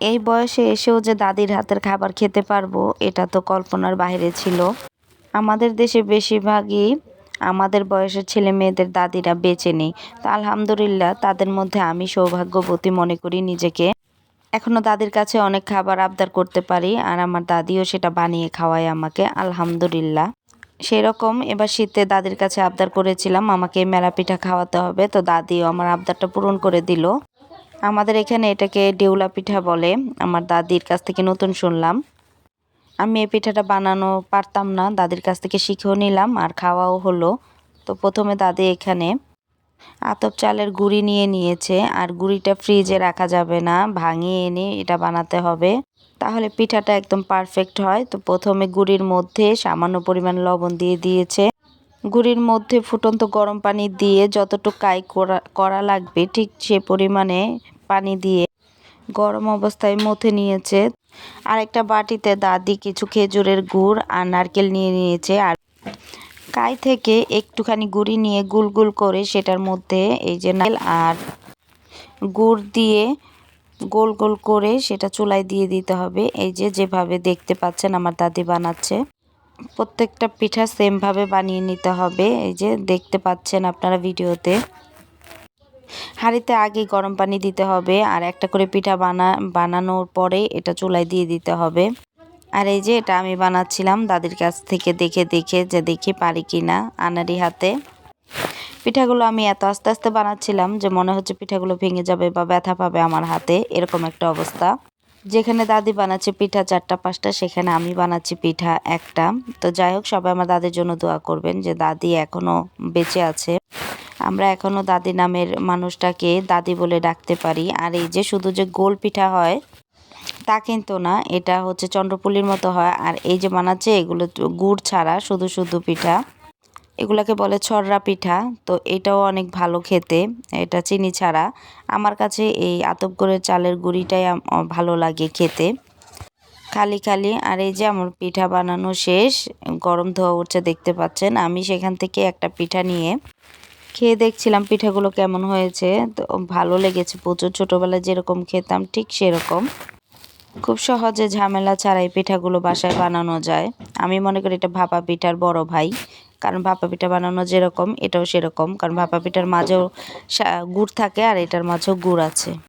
এই বয়সে এসেও যে দাদির হাতের খাবার খেতে পারবো এটা তো কল্পনার বাইরে ছিল। আমাদের দেশে বেশিরভাগই আমাদের বয়সের ছেলে মেয়েদের দাদিরা বেঁচে নেই। তো আলহামদুলিল্লাহ তাদের মধ্যে আমি সৌভাগ্যবতী মনে করি নিজেকে। এখনো দাদির কাছে অনেক খাবার আবদার করতে পারি আর আমার দাদিও সেটা বানিয়ে খাওয়ায় আমাকে, আলহামদুলিল্লাহ। সেরকম এবার শীতে দাদির কাছে আবদার করেছিলাম আমাকে মেলা পিঠা খাওয়াতে হবে, তো দাদিও আমার আবদারটা পূরণ করে দিল। আমাদের এখানে এটাকে ডেউলা পিঠা বলে, আমার দাদির কাছ থেকে নতুন শুনলাম। আমি এই পিঠাটা বানানো পারতাম না, দাদির কাছ থেকে শিখেও নিলাম আর খাওয়াও হলো। তো প্রথমে দাদি এখানে আতপ চালের গুঁড়ি নিয়ে নিয়েছে, আর গুঁড়িটা ফ্রিজে রাখা যাবে না, ভাঙিয়ে এনে এটা বানাতে হবে, তাহলে পিঠাটা একদম পারফেক্ট হয়। তো প্রথমে গুঁড়ির মধ্যে সামান্য পরিমাণ লবণ দিয়ে দিয়েছে। গুঁড়ির মধ্যে ফুটন্ত গরম পানি দিয়ে যতটুকু কাই করা লাগবে ঠিক সে পরিমাণে পানি দিয়ে গরম অবস্থায় মথে নিয়েছে। আর একটা বাটিতে দাদি কিছু খেজুরের গুড় আর নারকেল নিয়ে নিয়েছে, আর কাই থেকে একটুখানি গুঁড়ি নিয়ে গুল গুল করে সেটার মধ্যে এই যে নারকেল আর গুড় দিয়ে গোল গোল করে সেটা চুলায় দিয়ে দিতে হবে। এই যে যেভাবে দেখতে পাচ্ছেন আমার দাদি বানাচ্ছে, প্রত্যেকটা পিঠা সেমভাবে বানিয়ে নিতে হবে। এই যে দেখতে পাচ্ছেন আপনারা ভিডিওতে, হাঁড়িতে আগে গরম পানি দিতে হবে আর একটা করে পিঠা বানানোর পরে এটা চুলায় দিয়ে দিতে হবে। আর এই যে এটা আমি বানাচ্ছিলাম দাদির কাছ থেকে দেখে দেখে, যে দেখি পারি কিনা আনাড়ি হাতে। পিঠাগুলো আমি এত আস্তে আস্তে বানাচ্ছিলাম যে মনে হচ্ছে পিঠাগুলো ভেঙে যাবে বা ব্যথা পাবে আমার হাতে, এরকম একটা অবস্থা। যেখানে দাদি বানাচ্ছে পিঠা 4টা 5টা, সেখানে আমি বানাচ্ছি পিঠা একটা। তো যাই হোক, সবাই আমার দাদির জন্য দোয়া করবেন যে দাদি এখনো বেঁচে আছে, আমরা এখনো দাদি নামের মানুষটাকে দাদি বলে ডাকতে পারি। আর এই যে শুধু যে গোল পিঠা হয় তা কিন্তু না, এটা হচ্ছে চন্দ্রপুলির মতো হয়। আর এই যে বানাচ্ছে এগুলো গুড় ছাড়া শুধু শুধু পিঠা, এগুলাকে বলে ছড়রা পিঠা। তো এটাও অনেক ভালো খেতে, এটা চিনি ছাড়া। আমার কাছে এই আতপ গুড়ের চালের গুঁড়িটাই ভালো লাগে খেতে খালি খালি। আর এই যে আমার পিঠা বানানো শেষ, গরম ধোয়া উঠছে দেখতে পাচ্ছেন। আমি সেখান থেকে একটা পিঠা নিয়ে খেয়ে দেখছিলাম পিঠাগুলো কেমন হয়েছে। তো ভালো লেগেছে প্রচুর, ছোটোবেলায় যেরকম খেতাম ঠিক সেরকম। খুব সহজে ঝামেলা ছাড়াই পিঠাগুলো বাসায় বানানো যায়। আমি মনে করি এটা ভাপা পিঠার বড় ভাই, কারণ ভাপা পিঠা বানানো যেরকম এটাও সেরকম, কারণ ভাপা পিঠার মাঝেও গুড় থাকে আর এটার মাঝেও গুড় আছে।